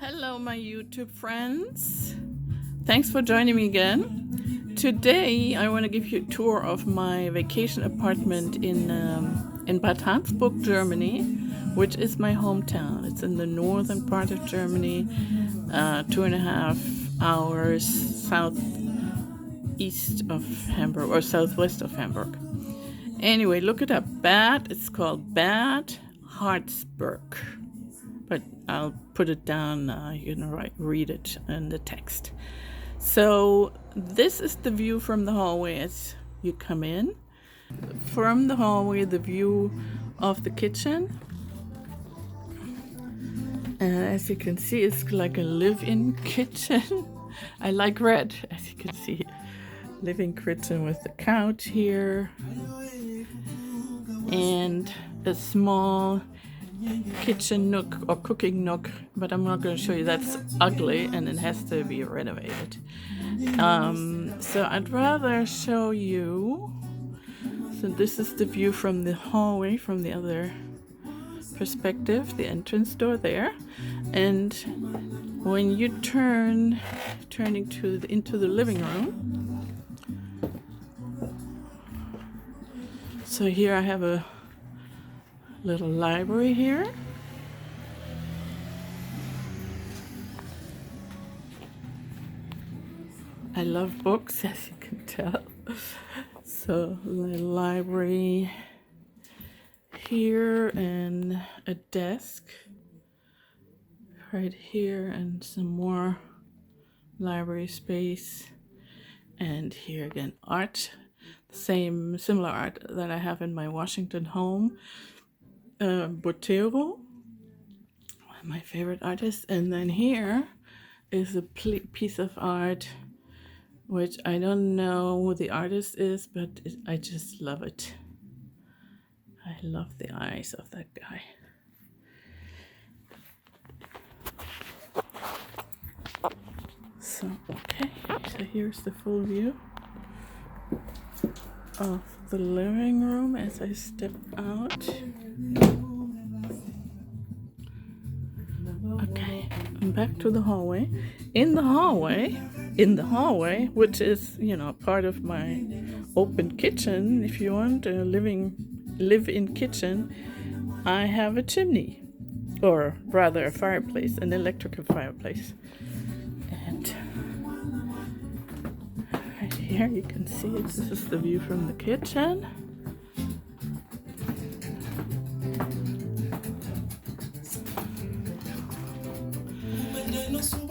Hello, my YouTube friends. Thanks for joining me again. Today, I want to give you a tour of my vacation apartment in Bad Harzburg, Germany, which is my hometown. It's in the northern part of Germany, 2.5 hours southeast of Hamburg or southwest of Hamburg. Anyway, look it up. It's called Bad Harzburg. But I'll put it down, you can read it in the text. So this is the view from the hallway as you come in. From the hallway, the view of the kitchen. And as you can see, it's like a live-in kitchen. I like red, as you can see. Living kitchen with the couch here. And a small kitchen nook or cooking nook, but I'm not going to show you. That's ugly and it has to be renovated. So I'd rather show you. So this is the view from the hallway, from the other perspective, the entrance door there. And when you turning into the living room. So here I have a little library here. I love books, as you can tell. So the library here and a desk right here and some more library space. And here again, art. Similar art that I have in my Washington home. Botero, my favorite artist. And then here is a piece of art which I don't know who the artist is, but I just love it. I love the eyes of that guy. So here's the full view of the living room as I step out. Okay, I'm back to the hallway. In the hallway, which is, part of my open kitchen, if you want a live-in kitchen, I have a chimney, or rather a fireplace, an electrical fireplace. And right here you can see it. This is the view from the kitchen.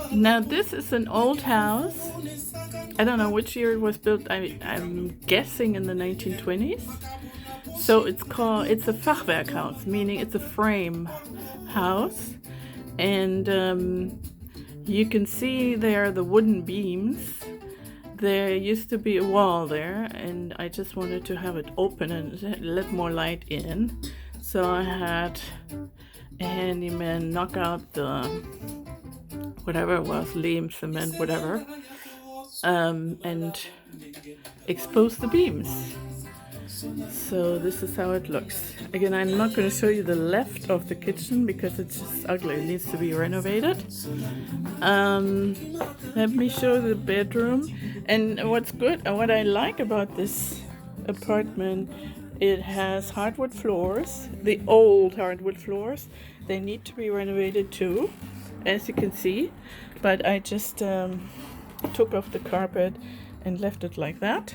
Now this is an old house. I don't know which year it was built. I'm guessing in the 1920s. So it's a Fachwerkhaus, meaning it's a frame house. And you can see there the wooden beams. There used to be a wall there, and I just wanted to have it open and let more light in. So I had a handyman knock out the whatever it was, lime, cement, whatever, and expose the beams. So this is how it looks. Again, I'm not going to show you the left of the kitchen because it's just ugly. It needs to be renovated. Let me show the bedroom. And what I like about this apartment, it has hardwood floors, the old hardwood floors. They need to be renovated too, as you can see. But I just took off the carpet and left it like that.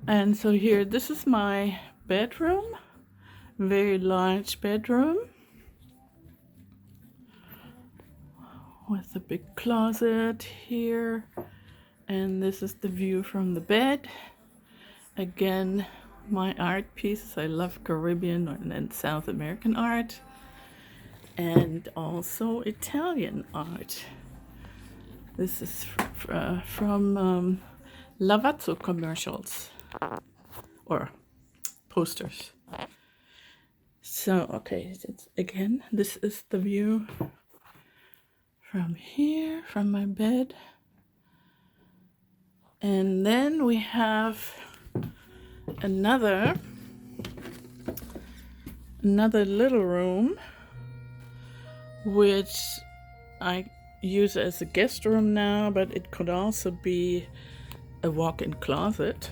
And so here, this is my bedroom, very large bedroom with a big closet here. And this is the view from the bed. Again, my art pieces. I love Caribbean and South American art, and also Italian art. This is from Lavazzo commercials or posters. So again, this is the view from here, from my bed. And then we have another little room which I use as a guest room now, but it could also be a walk-in closet.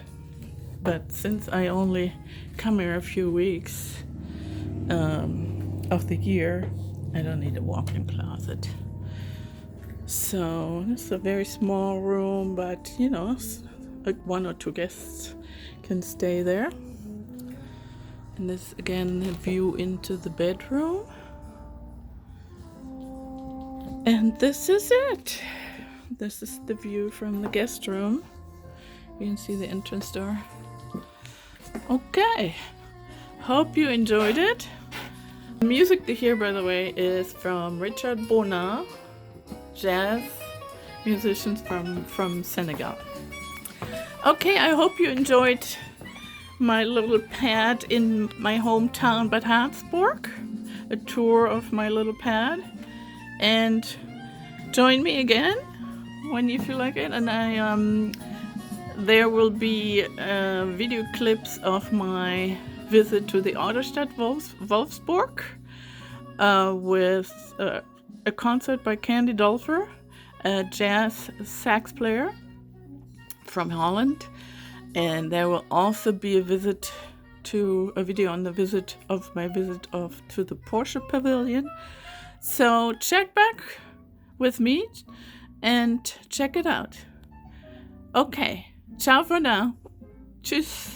But since I only come here a few weeks of the year, I don't need a walk-in closet. So it's a very small room, but like 1 or 2 guests can stay there. And this again a view into the bedroom. And this is it. This is the view from the guest room. You can see the entrance door. Okay, hope you enjoyed it. The music to hear, by the way, is from Richard Bona, jazz musicians from Senegal. Okay, I hope you enjoyed my little pad in my hometown, Bad Harzburg, a tour of my little pad. And join me again when you feel like it. And there will be video clips of my visit to the Autostadt Wolfsburg with a concert by Candy Dulfer, a jazz sax player from Holland. And there will also be a video on the visit to the Porsche Pavilion. So check back with me and check it out. Okay, ciao for now. Tschüss.